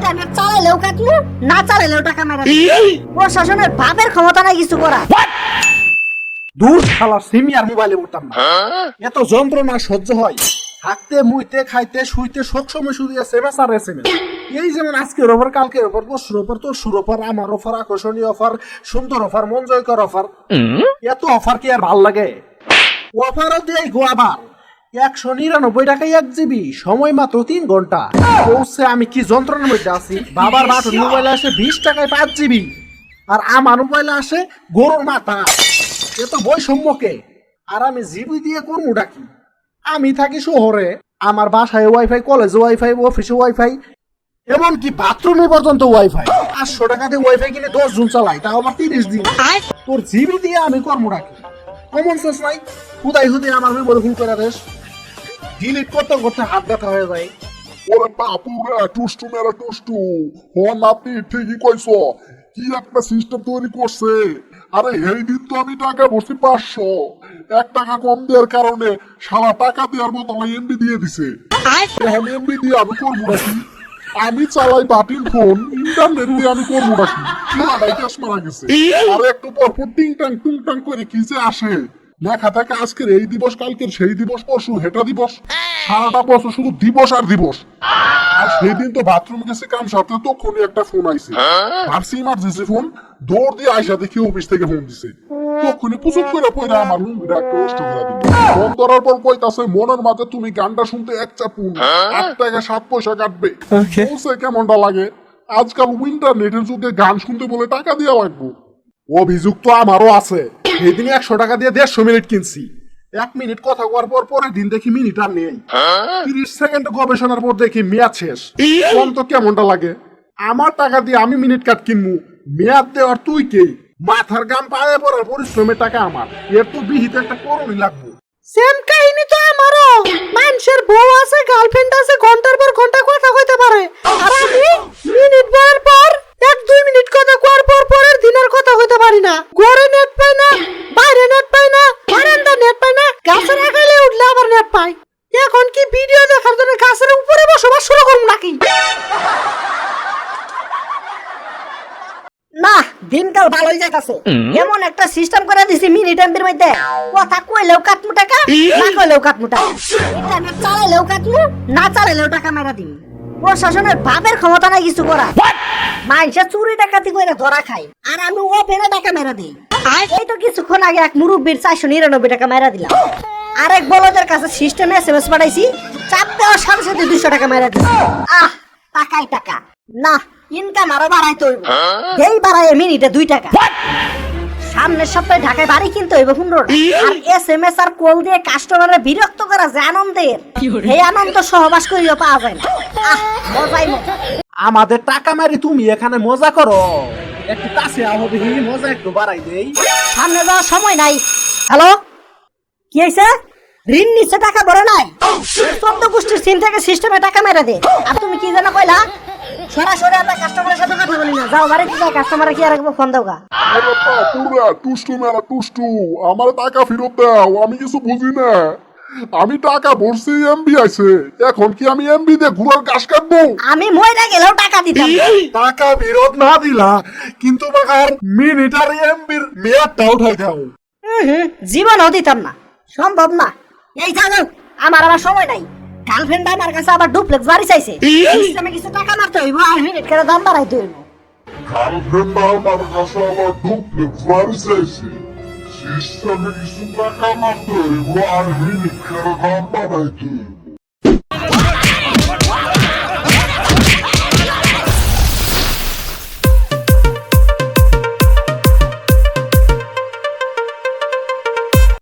Internet চালাইলেও কাটমু, না চালাইলেও টাকা মারা প্রশাসনের ভাবের ক্ষমতা নাই কিছু করা। দূর শালা সিমি আর মোবাইলে উঠতাম না, এত যন্ত্রণা সহ্য হয়? থাকতে মুইতে খাইতে শুইতে সব সময় শুধু এসএমএস আর এসএমএস। এই যেমন আজকের অফার, কালকের অফার, পরশুর অফার, তরশুর অফার, আমার অফার, আকর্ষণীয় অফার, সুন্দর অফার, মন জয়কর অফার। এত অফার কি আর ভাল লাগে? অফারও দেয় গো আবার 199 টাকায় 1 জিবি, সময় মাত্র 3 ঘন্টা। বলছে আমি কি যন্ত্রণার মধ্যে আছি। বাবার বাটন মোবাইলে আসে 20 টাকায় 5 জিবি, আর আমার মোবাইলে আসে গরুর মাথা। এ তো বৈষম্যকে। আর আমি জিবি দিয়ে করবো ডাকি। আমি থাকি শহরে, আমার বাসায় ওয়াইফাই, কলেজে ওয়াইফাই, অফিসে ওয়াইফাই, এমনকি বাথরুমে পর্যন্ত ওয়াইফাই। 500 টাকা দিয়ে ওয়াইফাই কিনে 10 জন চালাই, তাও আমার 30 দিন। তোর জিবি দিয়ে আমি কর্ম রাখি, কমন সেন্স নাই? হুদাই হুদাই আমার মেমোরি ফুল করে দেশ, ডিলিট করতে করতে হাত ব্যথা হয়ে যায়। ওরে বাপুরে, টুষ্টু মেরা টুষ্টু, হন আপনি ঠিকই কইছো। কি একটা সিস্টেম তৈরি করছে। আরে এই দিন তো আমি টাকা ভরছি 500, 1 টাকা কম দেওয়ার কারণে সারা টাকা দেওয়ার মতো আমার এমবি দিয়ে দিছে। এখন এমবি দিয়ে আমি করবো নাকি? আমি চালাই বাটিল ফোন, ইন্টারনেট দিয়ে আমি করবো নাকি? পুরাটাই ক্যাশ মারা গেছে। আর একটু পর পর টিংটাং টুংটাং করে কি যে আসে, লেখা থাকে আজকের এই দিবস, কালকের সেই দিবস, পরশু হেটা দিবস। সারাটা বছর শুধু দিবস আর দিবস। আর সেদিন তো বাথরুম গেছে কাম সাথে, তখনই একটা ফোন আইছে, ভাবছি ইমার্জেন্সি ফোন, দৌড় দিয়ে আইসা দেখি অফিস থেকে ফোন দিছে। তখনই পুচুক করে পয়রা আমার লুঙ্গিটা একটা নষ্ট করে দিল। ফোন ধরার পর কইতাছে মনের মাঝে তুমি গানটা শুনতে 1 চাপুন 8 টাকা 7 পয়সা কাটবে। বলছে কেমনটা লাগে? আজকাল ইন্টারনেটের যুগে গান শুনতে বলে টাকা দেওয়া লাগবে। অভিযোগ তো আমারও আছে। সেদিন 100 টাকা দিয়ে 150 মিনিট কিনছি। 1 মিনিট কথা কোয়ার পর পরের দিন দেখি মিনিট আর নেই। 30 সেকেন্ড গবেষণার পর দেখি মেয়াদ শেষ। কোন তো কেমনটা লাগে? আমার টাকা দিয়ে আমি মিনিট কাট কিনবো, মেয়াদ দেওয়ার তুই কে? মাথার গাম পায়ে পড়ার পরিশ্রমের টাকা আমার, এর তো বিহিত একটা করণই লাগবে। সেম কাহিনী তো আমারও। মানুষের বউ আছে, গার্লফ্রেন্ড আছে, ঘন্টার পর ঘন্টা কথা কইতে পারে, আর আমি মিনিট পর 1-2 মিনিট কথা কোয়ার পর পরের দিনের কথা কইতে পারি না। ঘরে নেট পাই না, বাইরে নেট পাই না, বারান্দা নেট পাই না, গাছের আগালে উঠলে আবার নেট পাই। এখন কি ভিডিও দেখার জন্য গাছের উপরে বসবাস শুরু করব নাকি? না, দিনকাল ভালোই যাইতাছে। এমন একটা সিস্টেম করে দিছি মিনিট এমবির মধ্যে, কথা কইলেও কাটমু টাকা, না কইলেও কাটমু টাকা। ইন্টারনেট চালাইলেও কাটমু, না চালাইলেও টাকা মারা দিই। প্রশাসনের ভাবের ক্ষমতা নাই কিছু করা। মানুষের চুরি ডাকাতি করে ধরা খায়, আর আমি ওপেনে টাকা মেরা দিই। এই তো কিছুক্ষণ আগে এক মুরব্বীর 499 টাকা মেরা দিলাম। আরেক বলদের কাছে সিস্টেমে এসএমএস পাঠাইছি, চাপ দেওয়ার সাথে সাথে 200 টাকা মেরা দিছি। টাকাই টাকা। না, ইনকাম আরো বাড়াইতে হইব। এই বাড়ায় মিনিটে 2 টাকা। সামনের সপ্তাহে ঢাকায় বাড়ি কিনতে হইব 15 টাকা। আর এসএমএস আর কল দিয়ে কাস্টমারের বিরক্ত করা যে আনন্দের, এই আনন্দ সহবাস করিও পাওয়া যায় না। মজাই মজা। আমাদের টাকা মারি তুমি এখানে মজা করো। একটু কাছে আহো দেখি, মজা একটু বাড়াই দেই। সামনে যাওয়ার সময় নাই। হ্যালো, কি হয়েছে? ঋণ নিচ্ছে, টাকা ভরে নাই। 14 গোষ্ঠীর সিম থেকে সিস্টেমে টাকা মেরে দে। আর তুমি কি জানো কইলা? সরাসরি আমরা কাস্টমারের সাথে কথা বলি না, যাও বাড়িতে যাও, কাস্টমারে কি আর একবার ফোন দাও গা। ওরে বাপুরে, টুষ্টু মেরা টুষ্টু, আমার টাকা ফেরত দাও, আমি কিছু বুঝি না। আমি টাকা ভরছি, এমবি আছে, এখন কি আমি এমবি দিয়ে ঘুরার ঘাস কাটবো? আমি মইরা গেলেও টাকা দিতাম। টাকা ফেরত না দিলা, কিন্তু বাকার মিনিট আর এমবির মেয়াদটা উঠাই দাও। জীবনও দিতাম না, সম্ভব না। এই জানো, আমার সময় নাই। গার্লফ্রেন্ড আমার কাছে আবার ডুপ্লেক্স বাড়ি চাইছে। সিস্টেমে কিছু টাকা মারতে হইব, আর মিনিট করে দাম বাড়াইতে হইব। গার্লফ্রেন্ড আমার কাছে আবার ডুপ্লেক্স বাড়ি চাইছে, সিস্টেমে কিছু টাকা মারতে হইব, আর মিনিট করে দাম বাড়াইতে হইব।